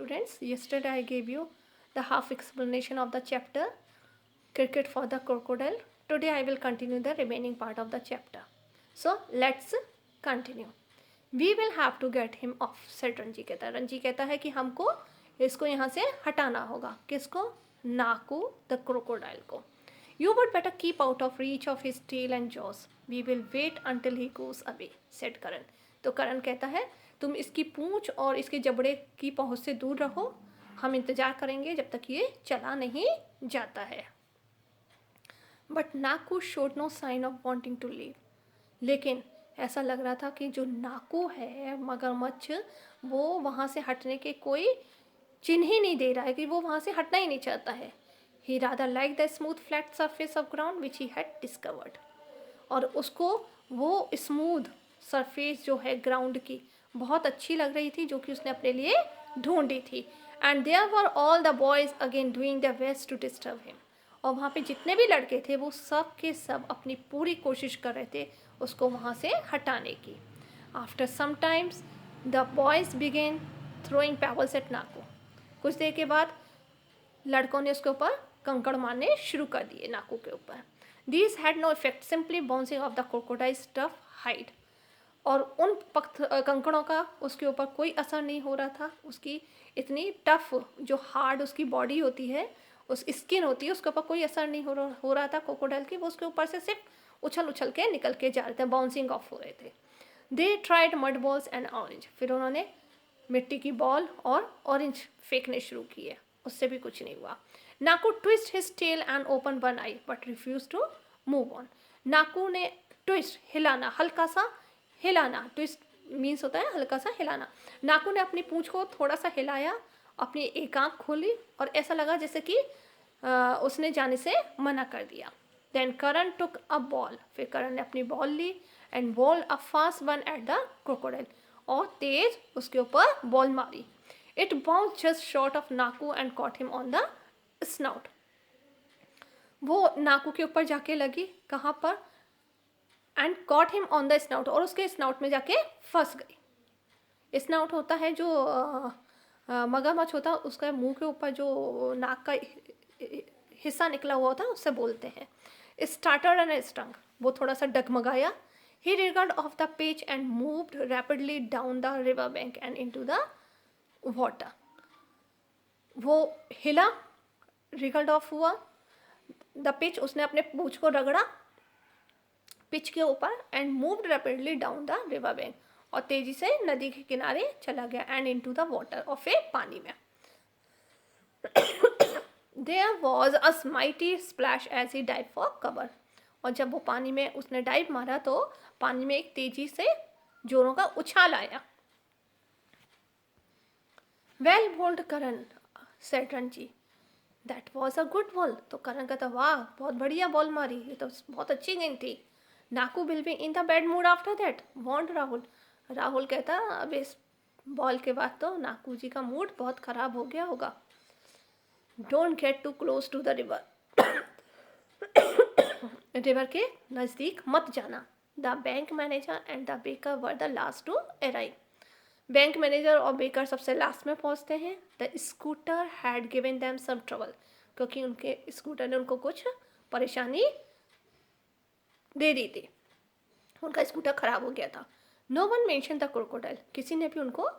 students, yesterday I gave you the half explanation of the chapter Cricket for the Crocodile. Today I will continue the remaining part of the chapter. So let's continue. We will have to get him off, said Ranji कहता है. रंजी कहता है कि हमको इसको यहाँ से हटाना होगा. किसको? नाकू द क्रोकोडाइल को. You would better keep out of reach of his tail and jaws. We will wait until he goes away, said करण. तो करण कहता है तुम इसकी पूंछ और इसके जबड़े की पहुंच से दूर रहो, हम इंतजार करेंगे जब तक ये चला नहीं जाता है. But Naku showed no sign of wanting to leave. लेकिन ऐसा लग रहा था कि जो नाकू है मगरमच्छ, वो वहाँ से हटने के कोई चिन्ह ही नहीं दे रहा है, कि वो वहाँ से हटना ही नहीं चाहता है. He rather like the smooth flat surface of ground which he had discovered. और उसको वो स्मूथ सरफेस जो है ग्राउंड की बहुत अच्छी लग रही थी, जो कि उसने अपने लिए ढूंढी थी. And there were all the boys again doing the best to disturb him. और वहाँ पे जितने भी लड़के थे वो सब के सब अपनी पूरी कोशिश कर रहे थे उसको वहाँ से हटाने की. After some times the boys began throwing pebbles at Naku. कुछ देर के बाद लड़कों ने उसके ऊपर कंकड़ मारने शुरू कर दिए नाकू के ऊपर. These had no effect, simply bouncing off the crocodile tough hide. और उन कंकड़ों का उसके ऊपर कोई असर नहीं हो रहा था. उसकी इतनी टफ जो हार्ड उसकी बॉडी होती है, उस स्किन होती है, उसके ऊपर कोई असर नहीं हो रहा था क्रोकोडाइल की. वो उसके ऊपर से सिर्फ उछल उछल के निकल के जा रहे थे, बाउंसिंग ऑफ हो रहे थे. They tried mud balls and orange. फिर उन्होंने मिट्टी की बॉल और ऑरेंज फेंकने शुरू किए, उससे भी कुछ नहीं हुआ. Naku twist his tail and open one eye but refuse to move on. Naku ने ट्विस्ट, हिलाना, हल्का सा हिलाना. ट्विस्ट मीन्स होता है हल्का सा हिलाना. नाकू ने अपनी पूंछ को थोड़ा सा हिलाया, अपनी एक आँख खोली और ऐसा लगा जैसे कि उसने जाने से मना कर दिया. Then Karan took a ball. फिर करण ने अपनी बॉल ली and bowl a fast one at the crocodile. और तेज उसके ऊपर बॉल मारी. It bounce just short of Naku and caught him on the snout. वो नाकू के ऊपर जाके लगी. कहाँ पर? And caught him on the snout. और उसके स्नाउट में जाके फंस गई. स्नाउट होता है जो मगरमच्छ होता है, उसका मुंह के ऊपर जो नाक का हिस्सा निकला हुआ होता है, उससे बोलते हैं. Starter and stung. वो थोड़ा सा डगमगाया. ही रिगर्ड ऑफ द पेच and moved rapidly down the river bank and into the water. वो हिला, रिगर्ड ऑफ हुआ. द पिच, उसने अपने पूंछ को रगड़ा पिच के ऊपर. And moved rapidly down the river bank. और तेजी से नदी के किनारे चला गया. एंड इनटू द वाटर, और फिर पानी में. There was a mighty splash as he dive for cover. और जब वो पानी में उसने डाइव मारा तो पानी में एक तेजी से जोरों का उछाल आया. Well bowled Karan, said Ranji. That was a good ball. तो करण कहता वाह, बहुत बढ़िया बॉल मारी, ये तो बहुत अच्छी गेंद थी. Naku will be in the bad mood after that, warned Rahul. Rahul कहता अब इस बॉल के बाद तो नाकू जी का मूड बहुत ख़राब हो गया होगा. Don't get too close to the river. River के नज़दीक मत जाना. The bank manager and the baker were the last to arrive. Bank manager और बेकर सबसे लास्ट में पहुंचते हैं. The scooter had given them some trouble. क्योंकि उनके स्कूटर ने उनको कुछ परेशानी दे दी थी, उनका स्कूटर खराब हो गया था. No one mention the crocodile. किसी ने भी उनको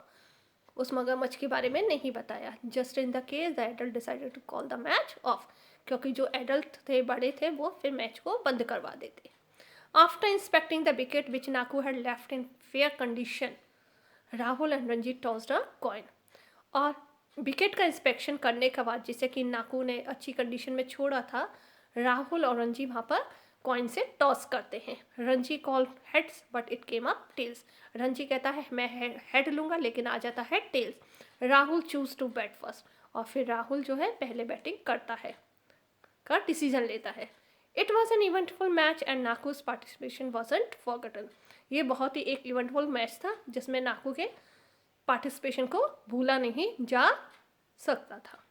उस मगरमच्छ के बारे में नहीं बताया. Just in the case the adult decided to call the match off. क्योंकि जो एडल्ट थे, बड़े थे, वो फिर मैच को बंद करवा देते. After inspecting the wicket which Naku had left in fair condition, Rahul and Ranjit tossed a coin. और विकेट का इंस्पेक्शन करने के बाद, जिसे कि नाकू ने अच्छी कंडीशन में छोड़ा था, राहुल और रंजी वहाँ पर कॉइन से टॉस करते हैं. Ranji call heads but it came up tails. Ranji कहता है मैं हेड लूँगा, लेकिन आ जाता है tails. Rahul choose to bat first. और फिर राहुल जो है पहले बैटिंग करता है, का डिसीजन लेता है. It was an eventful match and Naku's participation wasn't forgotten. ये बहुत ही एक इवेंटफुल मैच था जिसमें नाकू के पार्टिसिपेशन को भूला नहीं जा सकता था.